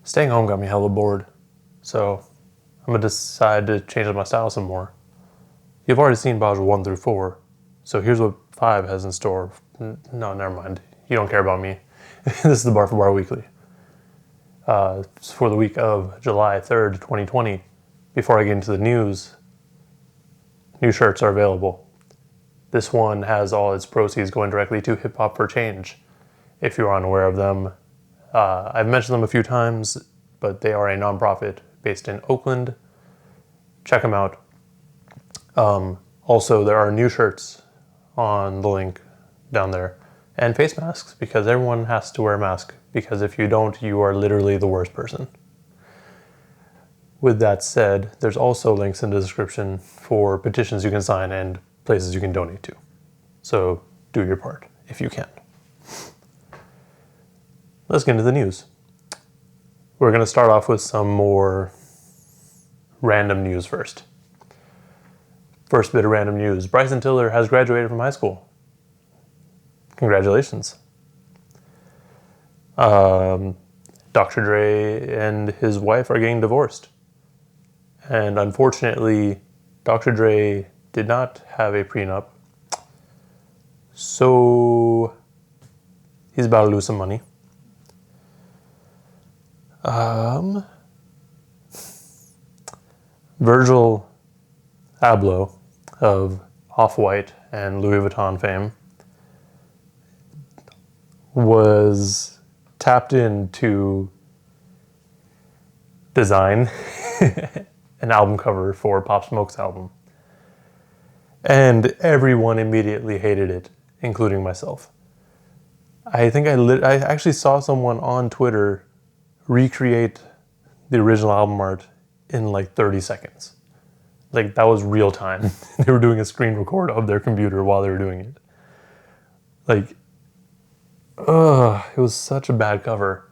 Staying home got me hella bored, so I'm gonna decide to change up my style some more. You've already seen Module 1 through 4, so here's what 5 has in store. No, never mind. You don't care about me. This is the Bar for Bar Weekly. It's for the week of July 3rd, 2020. Before I get into the news, new shirts are available. This one has all its proceeds going directly to Hip Hop for Change, if you're unaware of them. I've mentioned them a few times, but they are a nonprofit based in Oakland. Check them out. Also, there are new shirts on the link down there, and face masks, because everyone has to wear a mask, because if you don't, you are literally the worst person. With that said, there's also links in the description for petitions you can sign and places you can donate to. So do your part if you can. Let's get into the news. We're going to start off with some more random news first. First bit of random news. Bryson Tiller has graduated from high school. Congratulations. Dr. Dre and his wife are getting divorced. And unfortunately, Dr. Dre did not have a prenup. So he's about to lose some money. Virgil Abloh of Off-White and Louis Vuitton fame was tapped into design an album cover for Pop Smoke's album. And everyone immediately hated it, including myself. I think I actually saw someone on Twitter recreate the original album art in like 30 seconds. Like, that was real time. They were doing a screen record of their computer while they were doing it. Like, it was such a bad cover.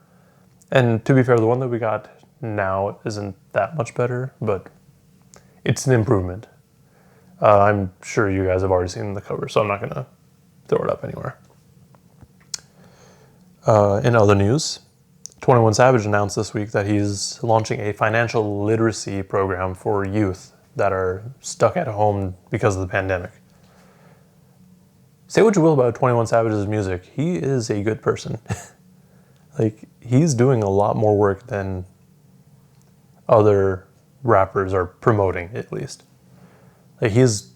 And to be fair, the one that we got now isn't that much better, but it's an improvement. I'm sure you guys have already seen the cover, so I'm not gonna throw it up anywhere. In other news, 21 Savage announced this week that he's launching a financial literacy program for youth that are stuck at home because of the pandemic. Say what you will about 21 Savage's music, he is a good person. Like, he's doing a lot more work than other rappers are promoting, at least. Like, he's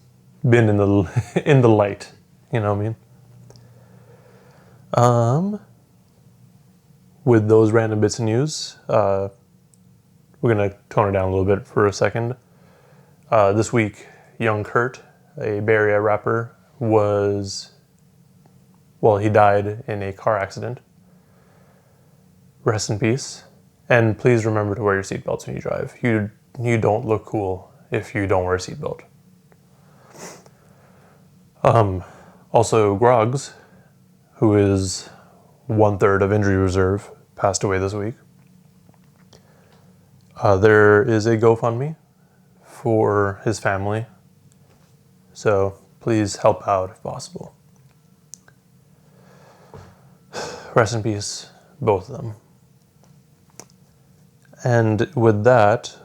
been in the in the light, you know what I mean? With those random bits of news, we're gonna tone it down a little bit for a second. This week, Young Kurt, a Bay Area rapper, he died in a car accident. Rest in peace. And please remember to wear your seatbelts when you drive. You don't look cool if you don't wear a seatbelt. Also, Groggs, who is 1/3 of injury reserve, passed away this week. There is a GoFundMe for his family, so please help out if possible. Rest in peace, both of them. And with that,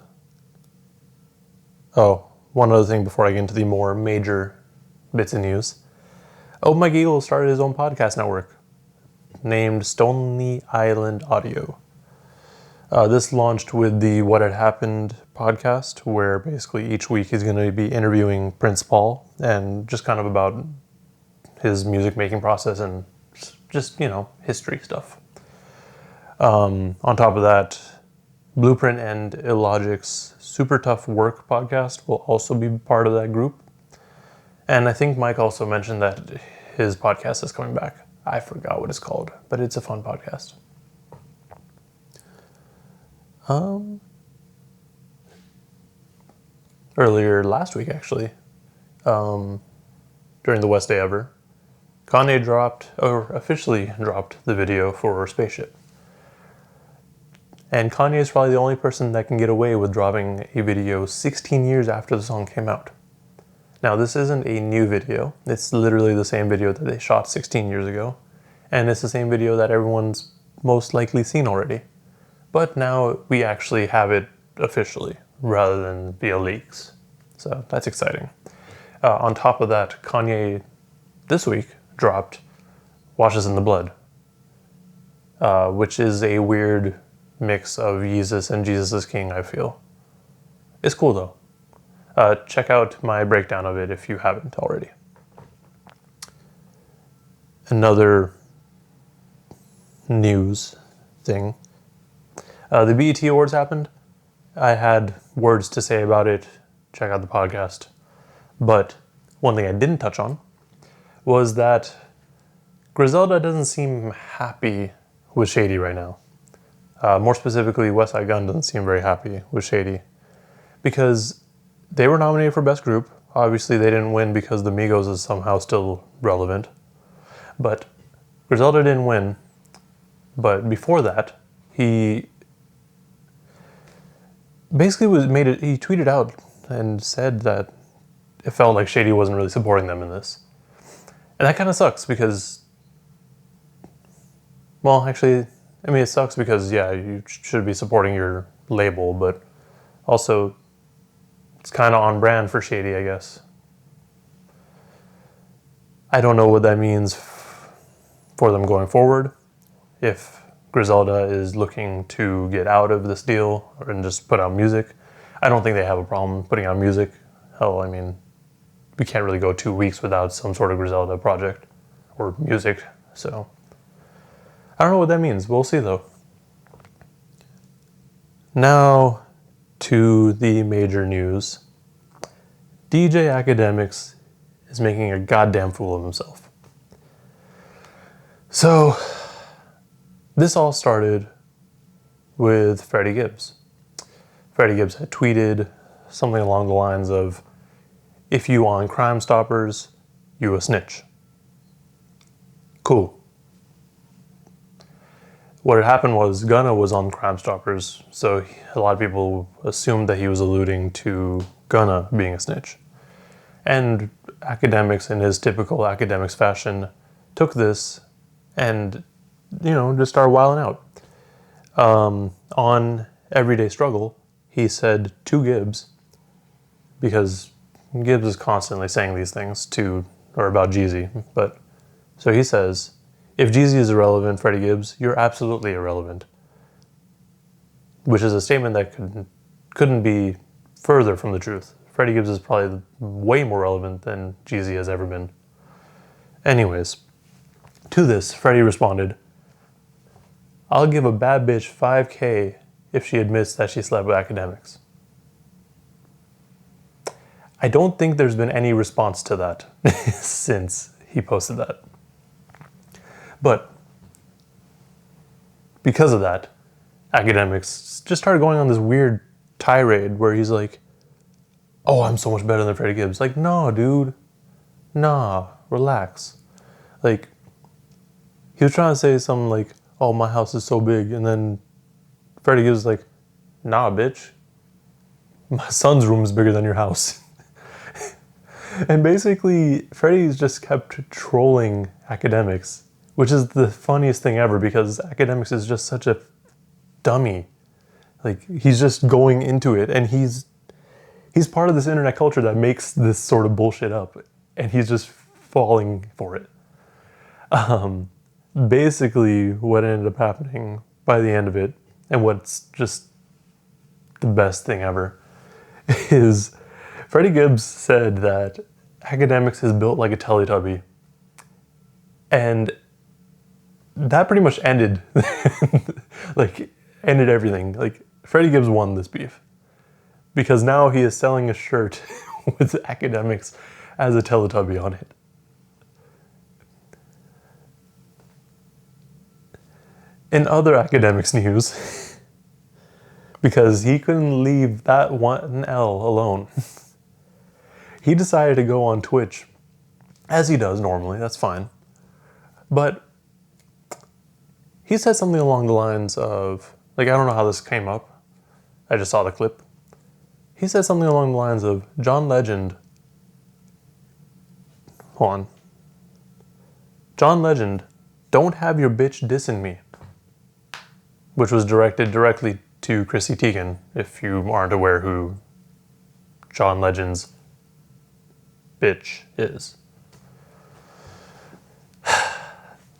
one other thing before I get into the more major bits of news. Mike Eagle started his own podcast network named Stony Island Audio. This launched with the What Had Happened podcast, where basically each week he's going to be interviewing Prince Paul and just kind of about his music making process and just, history stuff. On top of that, Blueprint and Illogic's Super Tough Work podcast will also be part of that group. And I think Mike also mentioned that his podcast is coming back. I forgot what it's called, but it's a fun podcast. Earlier last week, actually, during the West Day Ever, Kanye officially dropped the video for Spaceship. And Kanye is probably the only person that can get away with dropping a video 16 years after the song came out. Now, this isn't a new video. It's literally the same video that they shot 16 years ago. And it's the same video that everyone's most likely seen already. but now we actually have it officially rather than via leaks. So that's exciting. On top of that, Kanye this week dropped Wash Us in the Blood, which is a weird mix of Yeezus and Jesus is King, I feel. It's cool though. Check out my breakdown of it if you haven't already. Another news thing. The BET Awards happened. I had words to say about it. Check out the podcast. But one thing I didn't touch on was that Griselda doesn't seem happy with Shady right now. More specifically, West Side Gun doesn't seem very happy with Shady because they were nominated for Best Group. Obviously, they didn't win because the Migos is somehow still relevant. But Griselda didn't win. But before that, he basically he tweeted out and said that it felt like Shady wasn't really supporting them in this. And that kind of sucks because, well, actually, I mean, it sucks because, yeah, you should be supporting your label, but also it's kind of on brand for Shady, I guess. I don't know what that means for them going forward. If Griselda is looking to get out of this deal and just put out music, I don't think they have a problem putting out music. Hell, I mean, we can't really go 2 weeks without some sort of Griselda project or music, so I don't know what that means. We'll see though. Now to the major news. DJ Akademiks is making a goddamn fool of himself. So this all started with Freddie Gibbs. Freddie Gibbs had tweeted something along the lines of, "If you on Crime Stoppers, you a snitch." Cool. What had happened was Gunna was on Crime Stoppers, so a lot of people assumed that he was alluding to Gunna being a snitch. And Akademiks, in his typical Akademiks fashion, took this and, just started wilding out. On Everyday Struggle, he said to Gibbs, because Gibbs is constantly saying these things about Jeezy, but so he says, "If Jeezy is irrelevant, Freddie Gibbs, you're absolutely irrelevant," which is a statement that couldn't be further from the truth. Freddie Gibbs is probably way more relevant than Jeezy has ever been. Anyways, to this, Freddie responded, "I'll give a bad bitch $5,000 if she admits that she slept with Akademiks." I don't think there's been any response to that since he posted that. But because of that, Akademiks just started going on this weird tirade where he's like, "Oh, I'm so much better than Freddie Gibbs." Like, no, dude. Nah, relax. Like, he was trying to say something like, "Oh, my house is so big." And then Freddie Gibbs was like, "Nah, bitch. My son's room is bigger than your house." And basically, Freddie's just kept trolling Akademiks, which is the funniest thing ever because Akademiks is just such a dummy. Like, he's just going into it, and he's part of this internet culture that makes this sort of bullshit up, and he's just falling for it. Basically, what ended up happening by the end of it, and what's just the best thing ever, is Freddie Gibbs said that Akademiks is built like a Teletubby. And that pretty much ended, ended everything. Like, Freddie Gibbs won this beef. Because now he is selling a shirt with Akademiks as a Teletubby on it. In other Akademiks news, because he couldn't leave that one L alone, he decided to go on Twitch, as he does normally, that's fine. But he said something along the lines of, I don't know how this came up, I just saw the clip. He said something along the lines of, John Legend, don't have your bitch dissing me. which was directed directly to Chrissy Tiegen, if you aren't aware who John Legend's bitch is.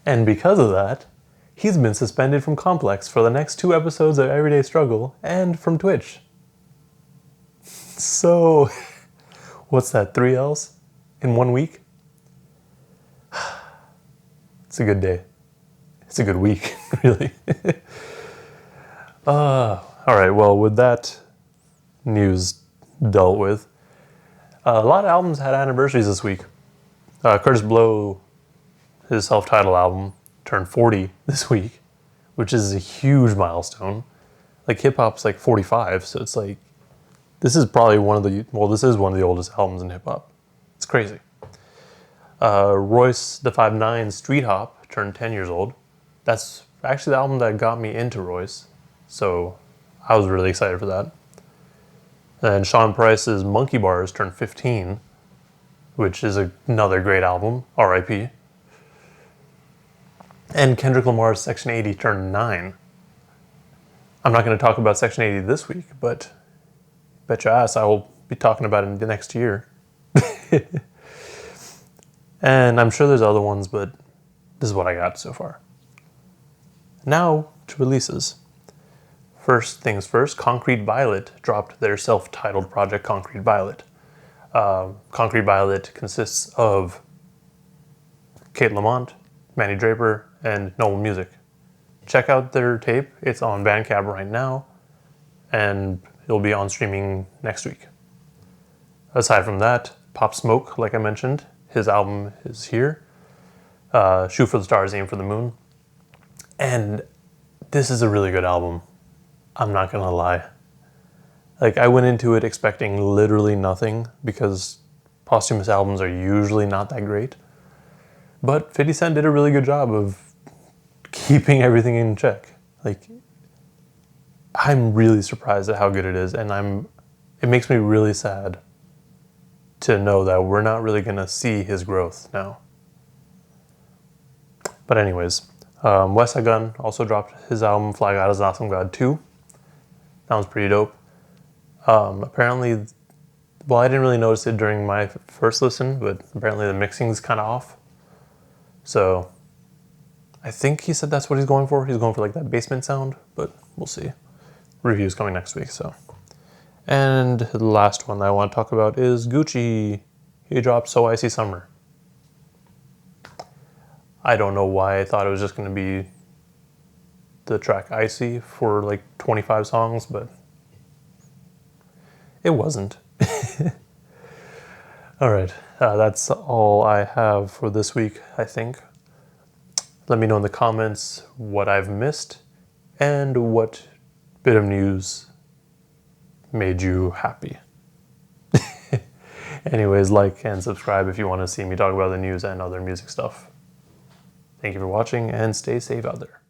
And because of that, he's been suspended from Complex for the next 2 episodes of Everyday Struggle and from Twitch. So, what's that, 3 L's in 1 week? It's a good day. It's a good week, really. All right, well, with that news dealt with, a lot of albums had anniversaries this week. Curtis Blow, his self-titled album, turned 40 this week, which is a huge milestone. Like, hip-hop's like 45, so it's like, this is probably one of the oldest albums in hip-hop. It's crazy. Royce the 5'9" Street Hop turned 10 years old. That's actually the album that got me into Royce, so I was really excited for that. And Sean Price's Monkey Bars turned 15, which is another great album, R.I.P. And Kendrick Lamar's Section 80 turned 9. I'm not going to talk about Section 80 this week, but bet your ass I will be talking about it in the next year. And I'm sure there's other ones, but this is what I got so far. Now to releases. First things first, Concrete Violet dropped their self-titled project, Concrete Violet. Concrete Violet consists of Kate Lamont, Manny Draper, and Noble Music. Check out their tape. It's on Bandcamp right now, and it'll be on streaming next week. Aside from that, Pop Smoke, like I mentioned, his album is here. Shoot for the Stars, Aim for the Moon. And this is a really good album. I'm not gonna lie. Like, I went into it expecting literally nothing because posthumous albums are usually not that great. But 50 Cent did a really good job of keeping everything in check. Like, I'm really surprised at how good it is, and it makes me really sad to know that we're not really gonna see his growth now. But anyways, West Side Gun also dropped his album Fly God is Awesome God 2. That was pretty dope. Apparently, well, I didn't really notice it during my first listen, but apparently the mixing's kind of off. So I think he said that's what he's going for. He's going for like that basement sound, but we'll see. Review's coming next week, so. And the last one that I want to talk about is Gucci. He dropped So Icy Summer. I don't know why I thought it was just going to be the track Icy for like 25 songs, but it wasn't. All right, that's all I have for this week, I think. Let me know in the comments what I've missed and what bit of news made you happy. Anyways, like and subscribe if you want to see me talk about the news and other music stuff. Thank you for watching and stay safe out there.